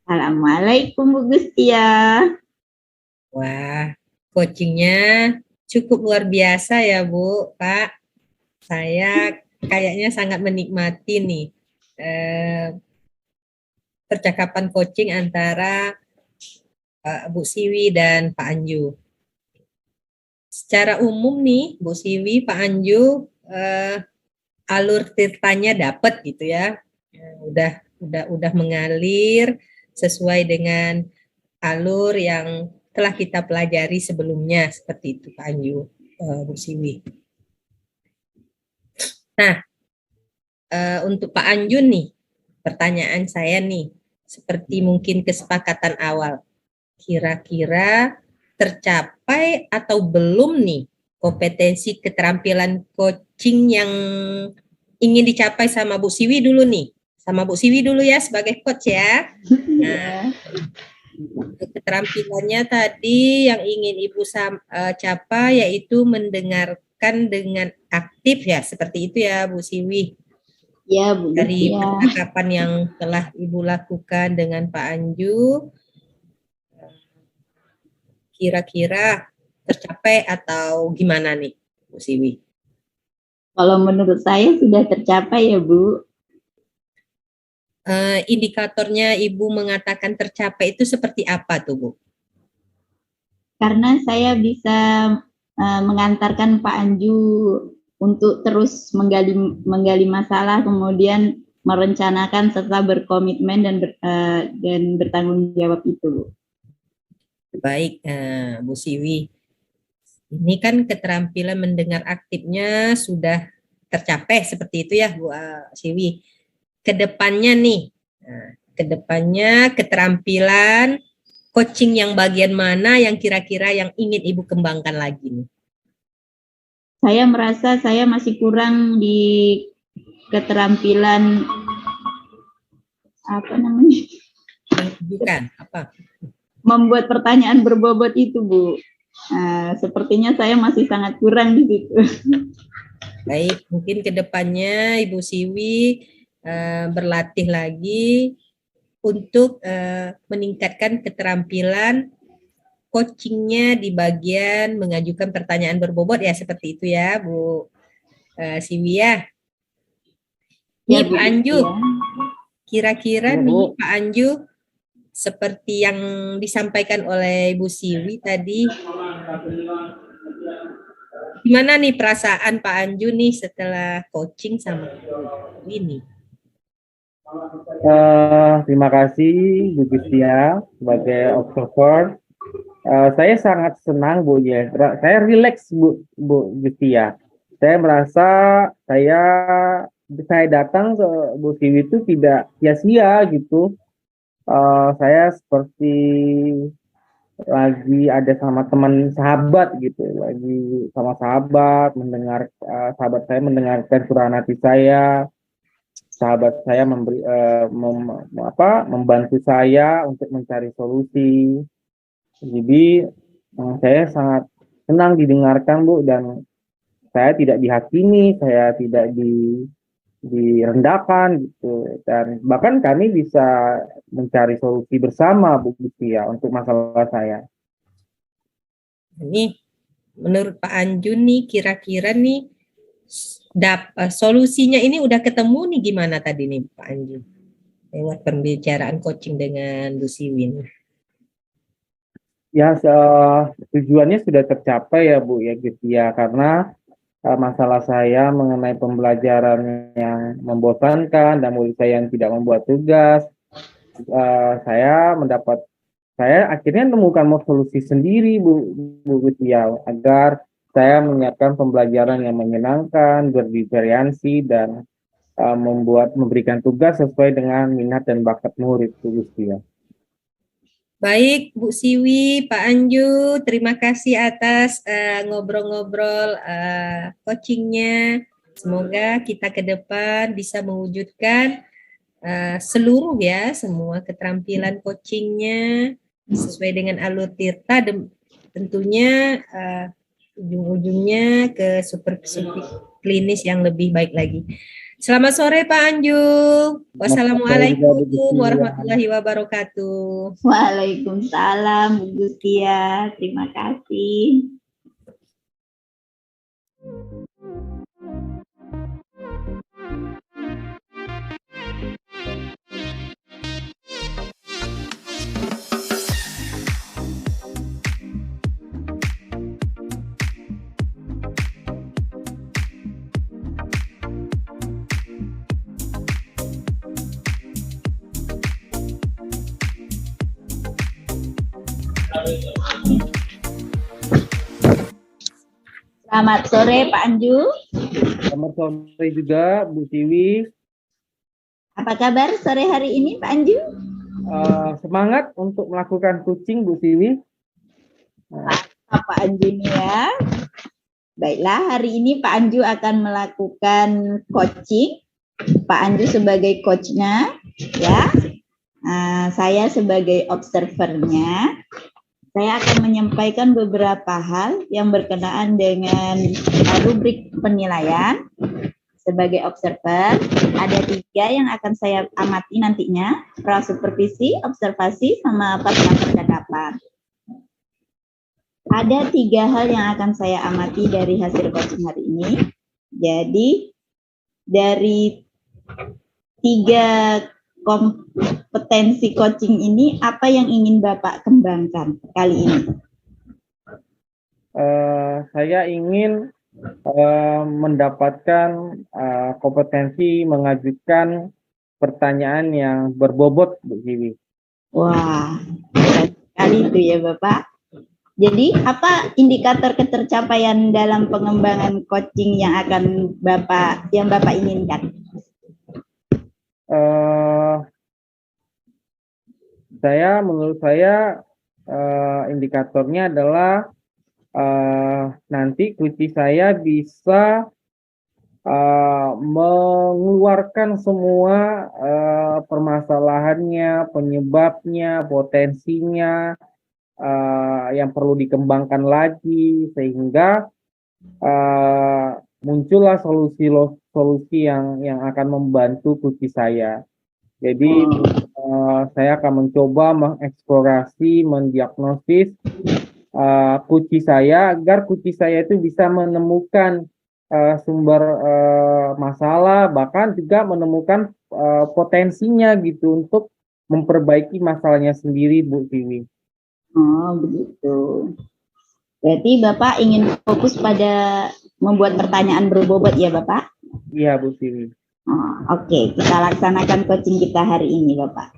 Assalamualaikum Bu Gustia. Wah, coachingnya cukup luar biasa ya Bu, Pak. Saya kayaknya sangat menikmati nih percakapan coaching antara Bu Siwi dan Pak Anju. Secara umum nih, Bu Siwi, Pak Anju, alur tirtanya dapat gitu ya. Udah mengalir sesuai dengan alur yang telah kita pelajari sebelumnya, seperti itu Pak Anju, Bu Siwi. Nah, untuk Pak Anju nih, pertanyaan saya nih, seperti mungkin kesepakatan awal, kira-kira tercapai atau belum nih kompetensi keterampilan coaching yang ingin dicapai sama Bu Siwi dulu nih, sama Bu Siwi dulu ya sebagai coach ya. Nah, keterampilannya tadi yang ingin Ibu capai yaitu mendengarkan dengan aktif ya, seperti itu ya Bu Siwi. Ya Bu Dari Gustia. percakapan yang telah Ibu lakukan dengan Pak Anju, kira-kira tercapai atau gimana nih Bu Siwi? Kalau menurut saya sudah tercapai ya Bu. Indikatornya Ibu mengatakan tercapai itu seperti apa tuh Bu? Karena saya bisa mengantarkan Pak Anju untuk terus menggali masalah, kemudian merencanakan serta berkomitmen dan bertanggung jawab itu Bu. Baik, Bu Siwi. Ini kan keterampilan mendengar aktifnya sudah tercapai seperti itu ya Bu Siwi. Kedepannya nih, kedepannya keterampilan coaching yang bagian mana yang kira-kira yang ingin Ibu kembangkan lagi nih? Saya merasa saya masih kurang di keterampilan apa namanya? Bukan apa? Membuat pertanyaan berbobot itu Bu. Sepertinya saya masih sangat kurang di situ. Baik, mungkin kedepannya Ibu Siwi berlatih lagi untuk meningkatkan keterampilan coachingnya di bagian mengajukan pertanyaan berbobot ya, seperti itu ya Bu Siwi ya. Nih Ya, Pak Anju, kira-kira Ya, nih Bu. Pak Anju, seperti yang disampaikan oleh Bu Siwi tadi, gimana nih perasaan Pak Anju nih setelah coaching sama ini? Terima kasih Bu Gustia sebagai observer. Saya sangat senang Bu ya. Saya rileks Bu Gustia. Saya merasa saya datang ke Bu Siwi itu tidak sia-sia gitu. Saya seperti lagi ada sama teman sahabat gitu, lagi sama sahabat mendengar sahabat saya mendengarkan curahan hati saya, sahabat saya membantu saya untuk mencari solusi. Jadi saya sangat senang didengarkan Bu, dan saya tidak dihakimi, saya tidak direndahkan gitu, dan bahkan kami bisa mencari solusi bersama Bu Gustia untuk masalah saya. Ini menurut Pak Anju nih kira-kira nih solusinya ini udah ketemu nih gimana tadi nih Pak Anju lewat pembicaraan coaching dengan Bu Siwin? Ya, tujuannya sudah tercapai ya Bu ya Gustia, karena masalah saya mengenai pembelajaran yang membosankan dan murid saya yang tidak membuat tugas, saya akhirnya menemukan solusi sendiri Bu Gustia, agar saya menyiapkan pembelajaran yang menyenangkan, bervariasi, dan memberikan tugas sesuai dengan minat dan bakat murid Bu Gustia. Baik, Bu Siwi, Pak Anju, terima kasih atas ngobrol-ngobrol coachingnya. Semoga kita ke depan bisa mewujudkan seluruh ya, semua keterampilan coachingnya sesuai dengan alur tirta, tentunya ujung-ujungnya ke super klinis yang lebih baik lagi. Selamat sore Pak Anju. Wassalamualaikum Bu Gustia. warahmatullahi wabarakatuh. Waalaikumsalam Bu Gustia. Terima kasih. Selamat sore Pak Anju. Selamat sore juga Bu Siwi. Apa kabar sore hari ini Pak Anju? Semangat untuk melakukan coaching Bu Siwi. Pak Anju ini ya. Baiklah, hari ini Pak Anju akan melakukan coaching. Pak Anju sebagai coachnya, ya. Saya sebagai observernya. Saya akan menyampaikan beberapa hal yang berkenaan dengan rubrik penilaian. Sebagai observer, ada 3 yang akan saya amati nantinya, prasupervisi, observasi, sama plasma percakapan. Ada 3 hal yang akan saya amati dari hasil coaching hari ini. Jadi, dari 3 kompetensi coaching ini, apa yang ingin Bapak kembangkan kali ini? Saya ingin mendapatkan kompetensi mengajukan pertanyaan yang berbobot, Bu Siwi. Wah, keren sekali itu ya Bapak. Jadi, apa indikator ketercapaian dalam pengembangan coaching yang akan Bapak inginkan? Menurut saya indikatornya adalah nanti kunci saya bisa mengeluarkan semua permasalahannya, penyebabnya, potensinya yang perlu dikembangkan lagi, sehingga muncullah solusi yang akan membantu kunci saya. Jadi saya akan mencoba mengeksplorasi, mendiagnosis kunci saya agar kunci saya itu bisa menemukan sumber masalah, bahkan juga menemukan potensinya gitu untuk memperbaiki masalahnya sendiri, Bu Siwi. Oh, begitu. Berarti Bapak ingin fokus pada membuat pertanyaan berbobot ya Bapak? Iya, Bu Siwi. Oke, kita laksanakan coaching kita hari ini Bapak.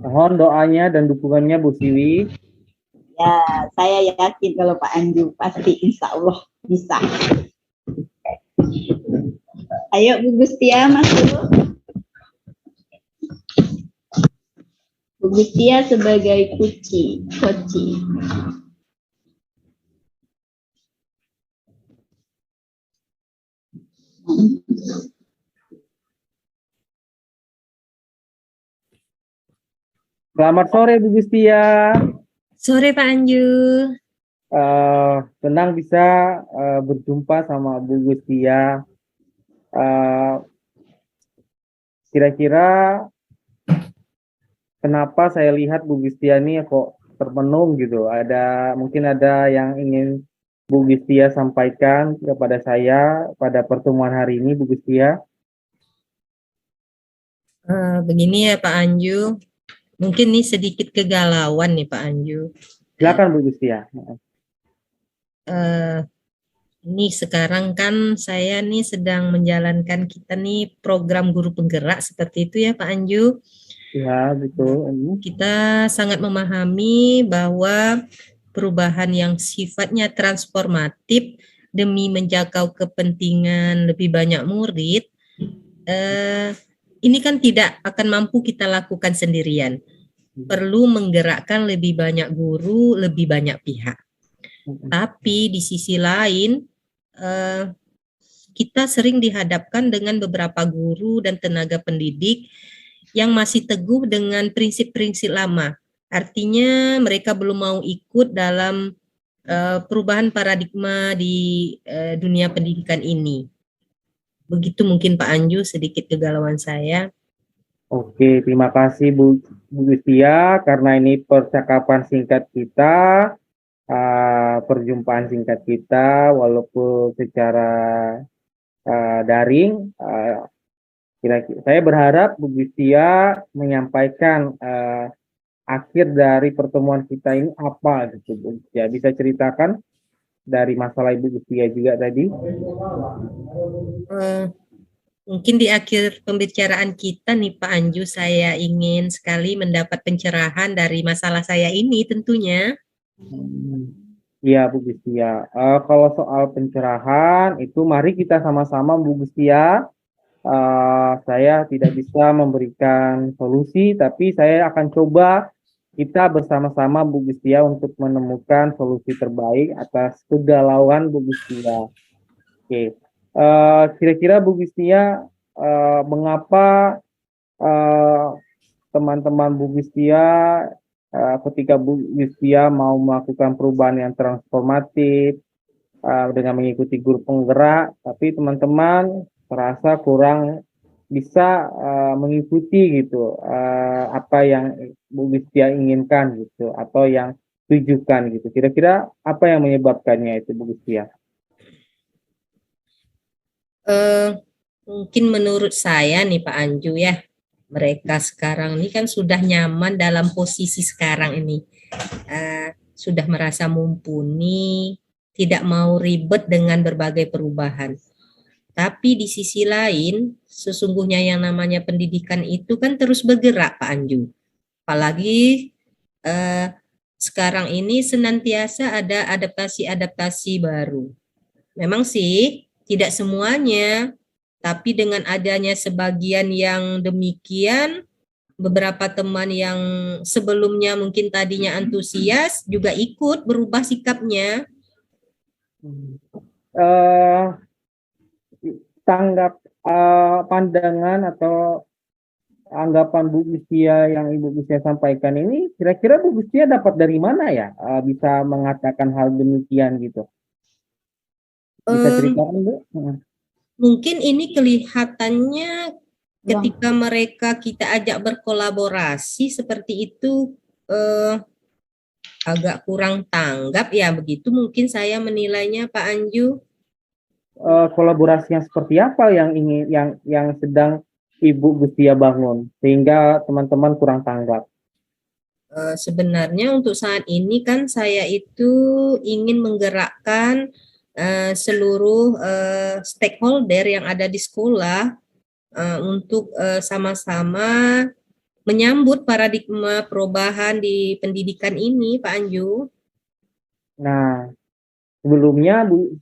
Mohon doanya dan dukungannya Bu Siwi. Ya, saya yakin kalau Pak Anju pasti insya Allah bisa. Ayo Bu Gustia masuk. Bu Gustia sebagai coach. Selamat sore Bu Gustia. Sore Pak Anju. Senang bisa berjumpa sama Bu Gustia. Kira-kira kenapa saya lihat Bu Gustia ini kok termenung gitu? Mungkin ada yang ingin Bu Gustia sampaikan kepada saya pada pertemuan hari ini, Bu Gustia. Begini ya Pak Anju. Mungkin nih sedikit kegalauan nih Pak Anju. Silakan Bu Gustia. Ini sekarang kan saya nih sedang menjalankan kita nih program guru penggerak seperti itu ya Pak Anju. Ya, betul. Kita sangat memahami bahwa perubahan yang sifatnya transformatif demi menjangkau kepentingan lebih banyak murid, ini kan tidak akan mampu kita lakukan sendirian. Perlu menggerakkan lebih banyak guru, lebih banyak pihak. Tapi di sisi lain, kita sering dihadapkan dengan beberapa guru dan tenaga pendidik yang masih teguh dengan prinsip-prinsip lama. Artinya mereka belum mau ikut dalam perubahan paradigma di dunia pendidikan ini. Begitu mungkin Pak Anju sedikit kegalauan saya. Oke, terima kasih Bu Gustia karena ini percakapan singkat kita, perjumpaan singkat kita, walaupun secara daring. Saya berharap Bu Gustia menyampaikan akhir dari pertemuan kita ini apa gitu, Bu Gustia. Bisa ceritakan dari masalah Ibu Gustia juga tadi? Mungkin di akhir pembicaraan kita nih Pak Anju, saya ingin sekali mendapat pencerahan dari masalah saya ini tentunya. Iya Bu Gustia. Kalau soal pencerahan itu mari kita sama-sama Bu Gustia. Saya tidak bisa memberikan solusi, tapi saya akan coba kita bersama-sama Bu Gustia untuk menemukan solusi terbaik atas kegalauan Bu Gustia. Oke. Kira-kira Bu Gustia, mengapa teman-teman Bu Gustia ketika Bu Gustia mau melakukan perubahan yang transformatif dengan mengikuti guru penggerak, tapi teman-teman terasa kurang bisa mengikuti gitu apa yang Bu Gustia inginkan gitu atau yang tujukan gitu. Kira-kira apa yang menyebabkannya itu Bu Gustia? Mungkin menurut saya nih Pak Anju ya, mereka sekarang ini kan sudah nyaman dalam posisi sekarang ini, sudah merasa mumpuni, tidak mau ribet dengan berbagai perubahan. Tapi di sisi lain, sesungguhnya yang namanya pendidikan itu kan terus bergerak Pak Anju. Apalagi sekarang ini senantiasa ada adaptasi-adaptasi baru. Memang sih tidak semuanya, tapi dengan adanya sebagian yang demikian, beberapa teman yang sebelumnya mungkin tadinya antusias juga ikut berubah sikapnya. Tanggap pandangan atau anggapan Bu Gustia yang Ibu Gustia sampaikan ini, kira-kira Bu Gustia dapat dari mana ya bisa mengatakan hal demikian gitu? Bisa ceritakan Bu? Mungkin ini kelihatannya ketika mereka kita ajak berkolaborasi seperti itu agak kurang tanggap ya, begitu mungkin saya menilainya Pak Anju. Kolaborasi yang seperti apa yang ingin yang sedang Ibu Gustia bangun sehingga teman-teman kurang tanggap? Sebenarnya untuk saat ini kan saya itu ingin menggerakkan seluruh stakeholder yang ada di sekolah untuk sama-sama menyambut paradigma perubahan di pendidikan ini, Pak Anju. Nah, sebelumnya Bu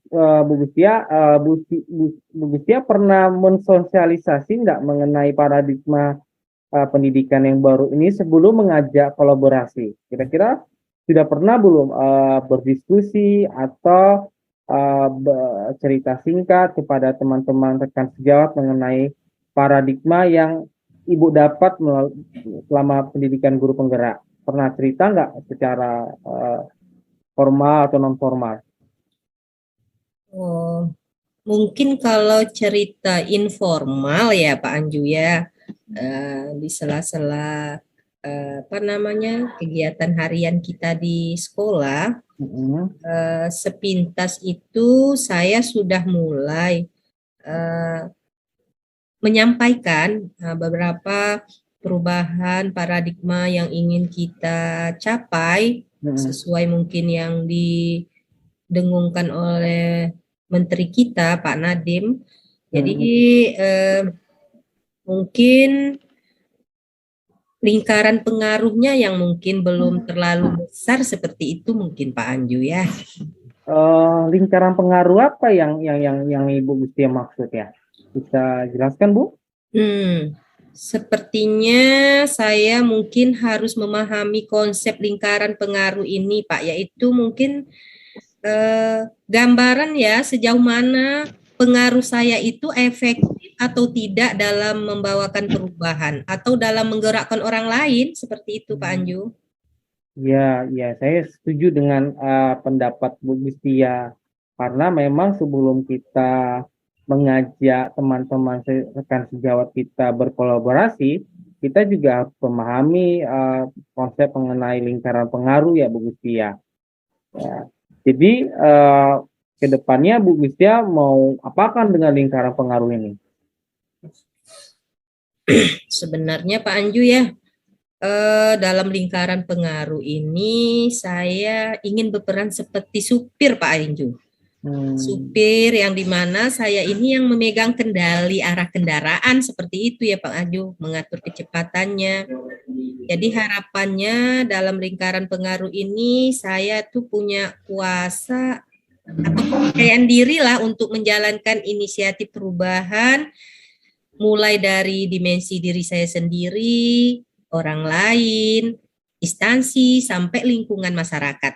Gustia pernah mensosialisasi nggak mengenai paradigma pendidikan yang baru ini sebelum mengajak kolaborasi? Kira-kira sudah pernah belum berdiskusi atau cerita singkat kepada teman-teman rekan sejawat mengenai paradigma yang Ibu dapat selama pendidikan guru penggerak? Pernah cerita nggak secara formal atau non formal? Oh, mungkin kalau cerita informal ya Pak Anju ya, di sela-sela apa namanya kegiatan harian kita di sekolah, sepintas itu saya sudah mulai menyampaikan beberapa perubahan paradigma yang ingin kita capai sesuai mungkin yang didengungkan oleh Menteri kita Pak Nadiem. Jadi mungkin lingkaran pengaruhnya yang mungkin belum terlalu besar seperti itu mungkin Pak Anju ya. Lingkaran pengaruh apa yang Ibu Gustia maksud ya? Bisa jelaskan Bu? Sepertinya saya mungkin harus memahami konsep lingkaran pengaruh ini Pak, yaitu mungkin gambaran ya sejauh mana pengaruh saya itu efektif atau tidak dalam membawakan perubahan atau dalam menggerakkan orang lain, seperti itu Pak Anju. Ya, saya setuju dengan pendapat Bu Gustia karena memang sebelum kita mengajak teman-teman rekan sejawat kita berkolaborasi, kita juga harus memahami konsep mengenai lingkaran pengaruh ya Bu Gustia. Ya. Jadi ke depannya Bu Gustia mau apakan dengan lingkaran pengaruh ini? Sebenarnya Pak Anju ya, dalam lingkaran pengaruh ini saya ingin berperan seperti supir Pak Anju. Supir yang dimana saya ini yang memegang kendali arah kendaraan seperti itu ya Pak Anju, mengatur kecepatannya. Jadi harapannya dalam lingkaran pengaruh ini saya tuh punya kuasa atau kepercayaan diri lah untuk menjalankan inisiatif perubahan mulai dari dimensi diri saya sendiri, orang lain, instansi, sampai lingkungan masyarakat.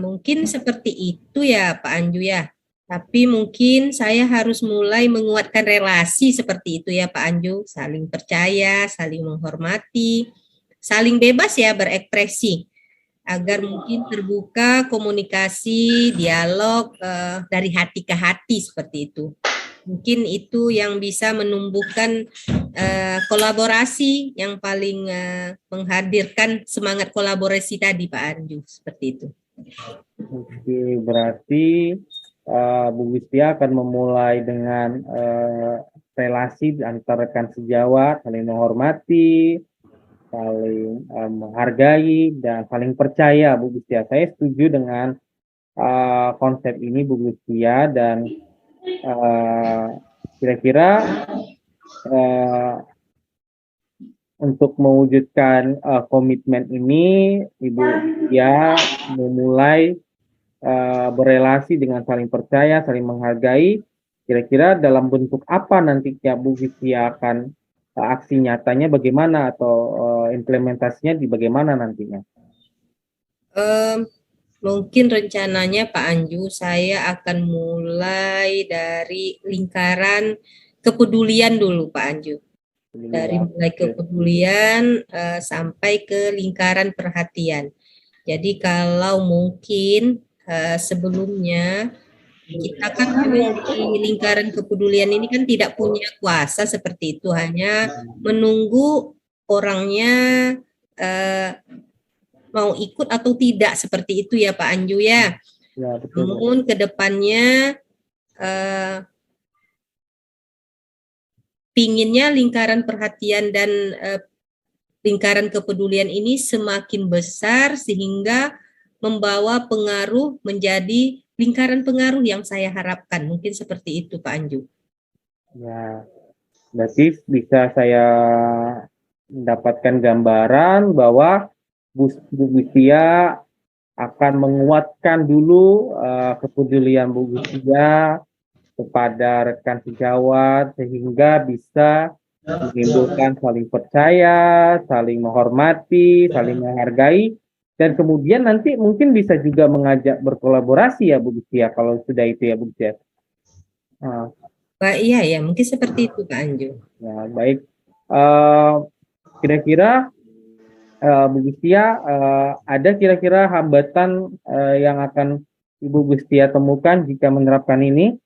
Mungkin seperti itu ya Pak Anju ya. Tapi mungkin saya harus mulai menguatkan relasi seperti itu ya Pak Anju. Saling percaya, saling menghormati, saling bebas ya berekspresi. Agar mungkin terbuka komunikasi, dialog dari hati ke hati seperti itu. Mungkin itu yang bisa menumbuhkan kolaborasi yang paling menghadirkan semangat kolaborasi tadi Pak Anju, seperti itu. Oke, berarti Bu Gustia akan memulai dengan relasi antara rekan sejawat, saling menghormati, saling menghargai, dan saling percaya Bu Gustia. Saya setuju dengan konsep ini Bu Gustia, dan kira-kira untuk mewujudkan komitmen ini, Ibu ya memulai berelasi dengan saling percaya, saling menghargai. Kira-kira dalam bentuk apa nantinya Bu Gustia akan aksi nyatanya bagaimana, atau implementasinya di bagaimana nantinya? Mungkin rencananya Pak Anju, saya akan mulai dari lingkaran kepedulian dulu Pak Anju. Dari mulai kepedulian sampai ke lingkaran perhatian. Jadi kalau mungkin sebelumnya kita kan memang di lingkaran kepedulian ini kan tidak punya kuasa seperti itu, hanya menunggu orangnya mau ikut atau tidak seperti itu ya Pak Anju ya. Ya betul. Namun ke depannya pinginnya lingkaran perhatian dan lingkaran kepedulian ini semakin besar sehingga membawa pengaruh menjadi lingkaran pengaruh yang saya harapkan. Mungkin seperti itu Pak Anju. Ya, berarti bisa saya mendapatkan gambaran bahwa Bu Gustia akan menguatkan dulu kepedulian Bu Gustia kepada rekan sejawat sehingga bisa menimbulkan saling percaya, saling menghormati, saling menghargai, dan kemudian nanti mungkin bisa juga mengajak berkolaborasi ya Bu Gustia, kalau sudah itu ya Bu Gustia. Pak, iya ya, mungkin seperti itu Pak Anju. Ya, baik. Kira-kira Bu Gustia, ada kira-kira hambatan yang akan Ibu Gustia temukan jika menerapkan ini?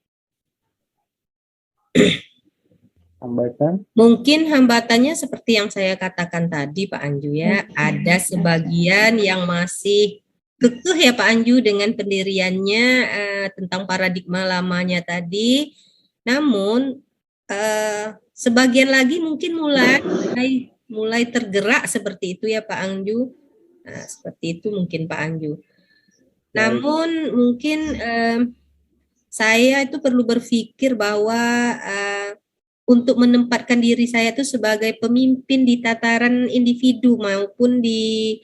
Hambatan? Mungkin hambatannya seperti yang saya katakan tadi Pak Anju ya, ada sebagian yang masih kekeh ya Pak Anju dengan pendiriannya tentang paradigma lamanya tadi, namun sebagian lagi mungkin mulai tergerak seperti itu ya Pak Anju. Nah, seperti itu mungkin Pak Anju. Namun mungkin saya itu perlu berpikir bahwa untuk menempatkan diri saya itu sebagai pemimpin di tataran individu maupun di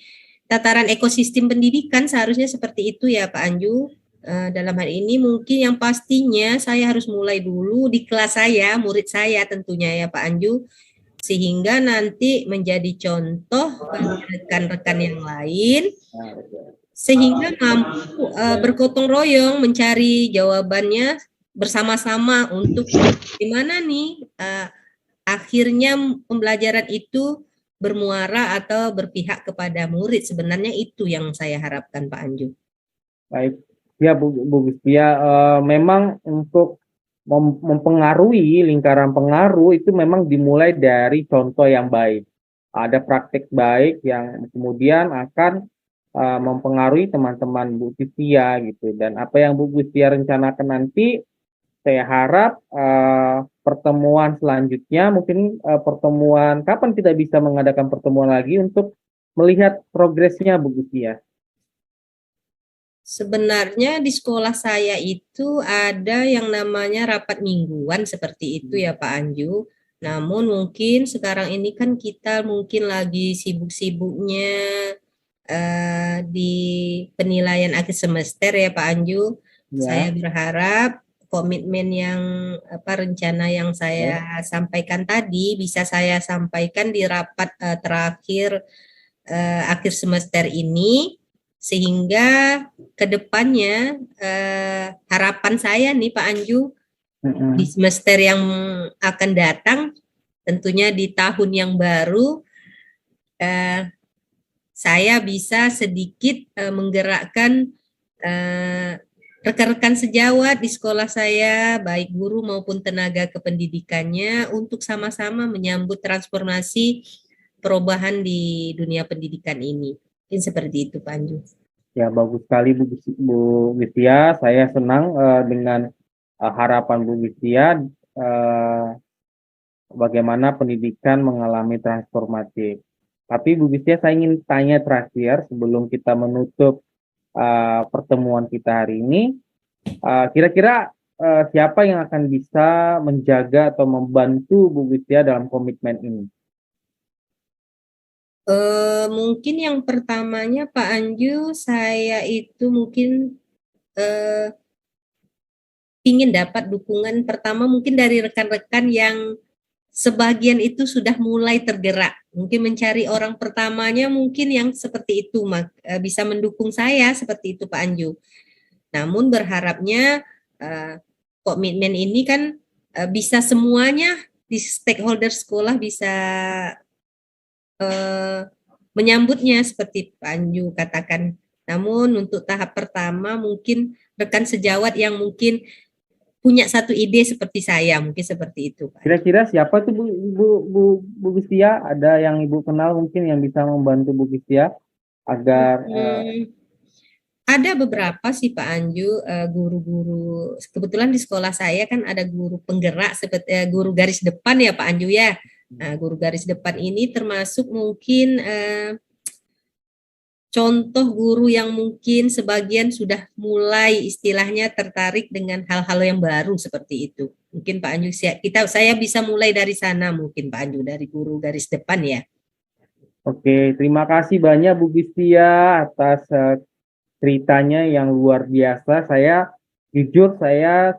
tataran ekosistem pendidikan seharusnya seperti itu ya Pak Anju. Dalam hal ini mungkin yang pastinya saya harus mulai dulu di kelas saya, murid saya tentunya ya Pak Anju, sehingga nanti menjadi contoh bagi rekan-rekan yang lain, sehingga mampu bergotong royong mencari jawabannya bersama-sama untuk gimana nih akhirnya pembelajaran itu bermuara atau berpihak kepada murid. Sebenarnya itu yang saya harapkan Pak Anju. Baik, ya Bu Gustia, memang untuk mempengaruhi lingkaran pengaruh itu memang dimulai dari contoh yang baik. Ada praktik baik yang kemudian akan mempengaruhi teman-teman Bu Cynthia gitu. Dan apa yang Bu Cynthia rencanakan nanti, saya harap pertemuan selanjutnya, mungkin pertemuan, kapan kita bisa mengadakan pertemuan lagi untuk melihat progresnya Bu Cynthia? Sebenarnya di sekolah saya itu ada yang namanya rapat mingguan seperti itu ya Pak Anju. Namun mungkin sekarang ini kan kita mungkin lagi sibuk-sibuknya di penilaian akhir semester ya Pak Anju. Saya Ya, berharap komitmen yang rencana yang saya sampaikan tadi bisa saya sampaikan di rapat terakhir akhir semester ini, sehingga kedepannya harapan saya nih Pak Anju di semester yang akan datang, tentunya di tahun yang baru, saya bisa sedikit menggerakkan rekan-rekan sejawat di sekolah saya, baik guru maupun tenaga kependidikannya, untuk sama-sama menyambut transformasi perubahan di dunia pendidikan ini. Mungkin seperti itu, Pak Anju. Ya, bagus sekali Bu Cynthia. Saya senang dengan harapan Bu Cynthia bagaimana pendidikan mengalami transformasi. Tapi Bu Cynthia, saya ingin tanya terakhir sebelum kita menutup pertemuan kita hari ini. Kira-kira siapa yang akan bisa menjaga atau membantu Bu Cynthia dalam komitmen ini? Mungkin yang pertamanya Pak Anju, saya itu mungkin ingin dapat dukungan pertama mungkin dari rekan-rekan yang sebagian itu sudah mulai tergerak. Mungkin mencari orang pertamanya mungkin yang seperti itu, bisa mendukung saya seperti itu Pak Anju. Namun berharapnya komitmen ini kan bisa semuanya di stakeholder sekolah bisa menyambutnya seperti Pak Anju katakan. Namun untuk tahap pertama mungkin rekan sejawat yang mungkin punya satu ide seperti saya, mungkin seperti itu Pak. Kira-kira siapa tuh Bu Cynthia? Ada yang Ibu kenal mungkin yang bisa membantu Bu Cynthia agar ada beberapa sih Pak Anju, guru-guru. Kebetulan di sekolah saya kan ada guru penggerak seperti guru garis depan ya Pak Anju ya. Nah, guru garis depan ini termasuk mungkin contoh guru yang mungkin sebagian sudah mulai istilahnya tertarik dengan hal-hal yang baru seperti itu. Mungkin Pak Anju, saya bisa mulai dari sana mungkin Pak Anju, dari guru garis depan ya. Oke, terima kasih banyak Bu Cynthia atas ceritanya yang luar biasa. Jujur saya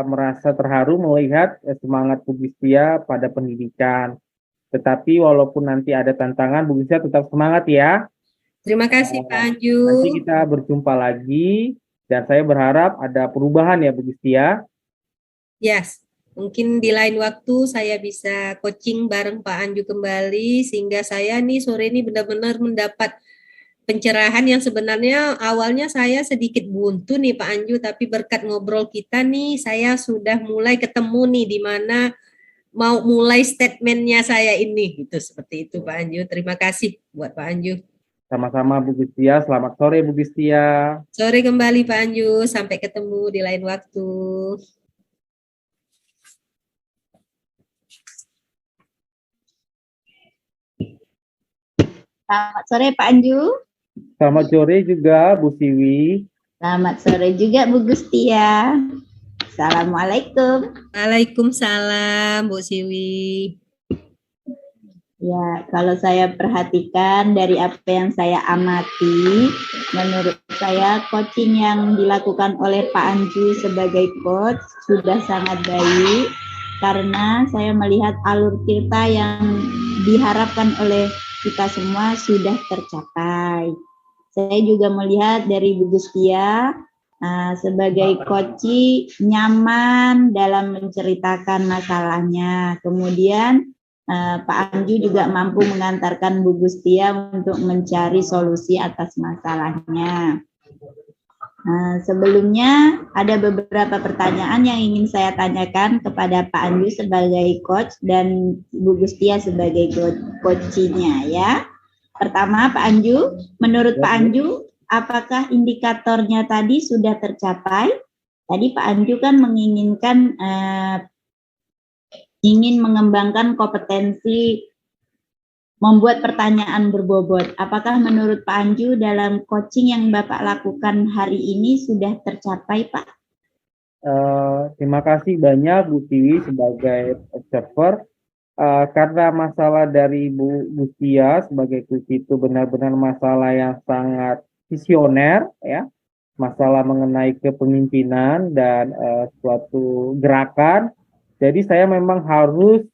merasa terharu melihat semangat Bu Cynthia pada pendidikan. Tetapi walaupun nanti ada tantangan, Bu Cynthia tetap semangat ya. Terima kasih Pak Anju. Nanti kita berjumpa lagi dan saya berharap ada perubahan ya Bu Cynthia. Yes, mungkin di lain waktu saya bisa coaching bareng Pak Anju kembali sehingga saya nih sore ini benar-benar mendapat pencerahan yang sebenarnya awalnya saya sedikit buntu nih Pak Anju, tapi berkat ngobrol kita nih saya sudah mulai ketemu nih di mana mau mulai statementnya saya ini gitu, seperti itu Pak Anju. Terima kasih buat Pak Anju. Sama-sama Bu Cynthia, selamat sore Bu Cynthia. Sore kembali Pak Anju, sampai ketemu di lain waktu. Selamat sore Pak Anju. Selamat sore juga Bu Siwi. Selamat sore juga Bu Gustia. Assalamualaikum. Waalaikumsalam Bu Siwi. Ya, kalau saya perhatikan dari apa yang saya amati, menurut saya coaching yang dilakukan oleh Pak Anju sebagai coach sudah sangat baik karena saya melihat alur cerita yang diharapkan oleh kita semua sudah tercapai. Saya juga melihat dari Bu Gustia sebagai coach nyaman dalam menceritakan masalahnya. Kemudian Pak Anju juga mampu mengantarkan Bu Gustia untuk mencari solusi atas masalahnya. Sebelumnya ada beberapa pertanyaan yang ingin saya tanyakan kepada Pak Anju sebagai coach dan Bu Gustia sebagai coachnya ya. Pertama Pak Anju, menurut Pak Anju, apakah indikatornya tadi sudah tercapai? Tadi Pak Anju kan menginginkan ingin mengembangkan kompetensi membuat pertanyaan berbobot. Apakah menurut Pak Anju dalam coaching yang Bapak lakukan hari ini sudah tercapai, Pak? Terima kasih banyak Bu Tiwi sebagai observer. Karena masalah dari Bu Gustia sebagai coach itu benar-benar masalah yang sangat visioner, ya, masalah mengenai kepemimpinan dan suatu gerakan. Jadi saya memang harus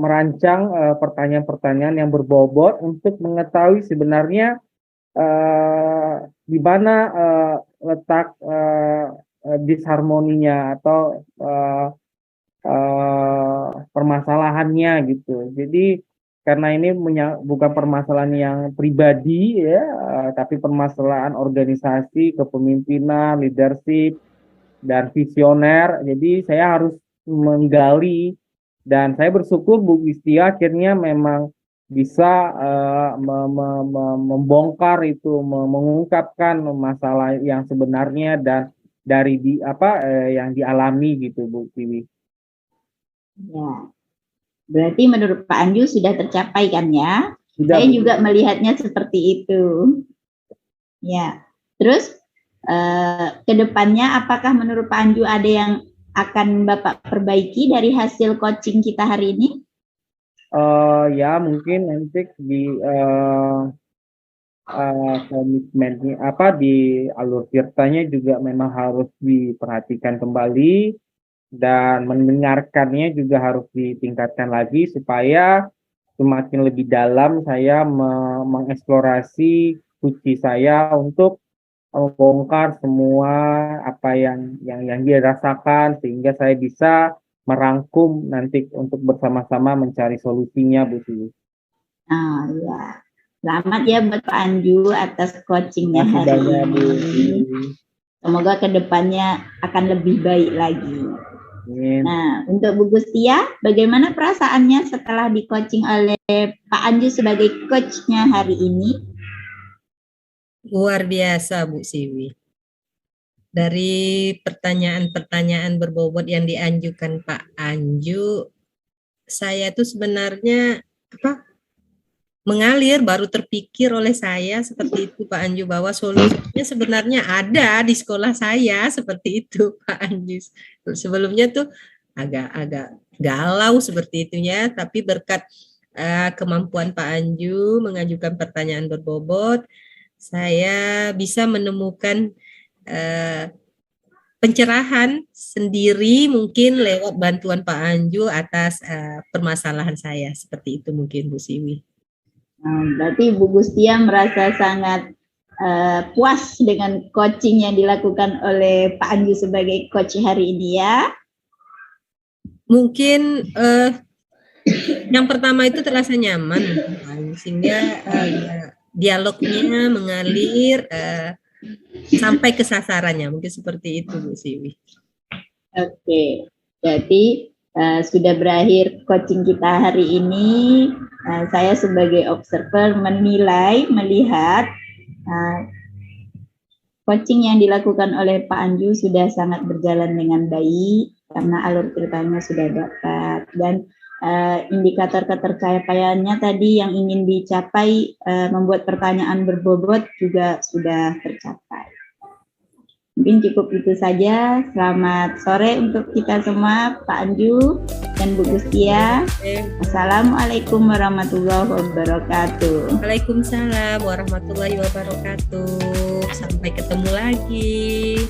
merancang pertanyaan-pertanyaan yang berbobot untuk mengetahui sebenarnya di mana letak disharmoninya atau permasalahannya gitu. Jadi karena ini bukan permasalahan yang pribadi ya, tapi permasalahan organisasi, kepemimpinan, leadership, dan visioner. Jadi saya harus menggali. Dan saya bersyukur Bu Gustia akhirnya memang bisa membongkar itu, mengungkapkan masalah yang sebenarnya dan dari yang dialami gitu Bu Tiwi. Ya, berarti menurut Pak Anju sudah tercapai kan ya? Sudah, saya Bu. juga melihatnya seperti itu. Ya, terus kedepannya apakah menurut Pak Anju ada yang akan Bapak perbaiki dari hasil coaching kita hari ini? Ya mungkin nanti di komitmennya di alur tirtanya juga memang harus diperhatikan kembali dan mendengarkannya juga harus ditingkatkan lagi supaya semakin lebih dalam saya mengeksplorasi kunci saya untuk membongkar semua apa yang dia rasakan sehingga saya bisa merangkum nanti untuk bersama-sama mencari solusinya, Bu Tiwi. Ya. Selamat ya buat Pak Anju atas coachingnya hari ini. Semoga kedepannya akan lebih baik lagi. Nah, untuk Bu Gustia, bagaimana perasaannya setelah di coaching oleh Pak Anju sebagai coachnya hari ini? Luar biasa Bu Siwi. Dari pertanyaan-pertanyaan berbobot yang diajukan Pak Anju, saya tuh sebenarnya mengalir baru terpikir oleh saya seperti itu Pak Anju, bahwa solusinya sebenarnya ada di sekolah saya seperti itu Pak Anju. Sebelumnya tuh agak galau seperti itunya, tapi berkat kemampuan Pak Anju mengajukan pertanyaan berbobot, saya bisa menemukan pencerahan sendiri mungkin lewat bantuan Pak Anju atas permasalahan saya. Seperti itu mungkin Bu Siwi. Berarti Bu Gustia merasa sangat puas dengan coaching yang dilakukan oleh Pak Anju sebagai coach hari ini ya? Mungkin yang pertama itu terasa nyaman, sehingga dialognya mengalir sampai ke sasarannya, mungkin seperti itu Bu Siwi. Oke, jadi sudah berakhir coaching kita hari ini. Saya sebagai observer melihat coaching yang dilakukan oleh Pak Anju sudah sangat berjalan dengan baik karena alur ceritanya sudah dapat, dan indikator ketercapaiannya tadi yang ingin dicapai membuat pertanyaan berbobot juga sudah tercapai. Mungkin cukup itu saja. Selamat sore untuk kita semua, Pak Anju dan Bu Gustia. Assalamualaikum warahmatullahi wabarakatuh. Waalaikumsalam warahmatullahi wabarakatuh. Sampai ketemu lagi.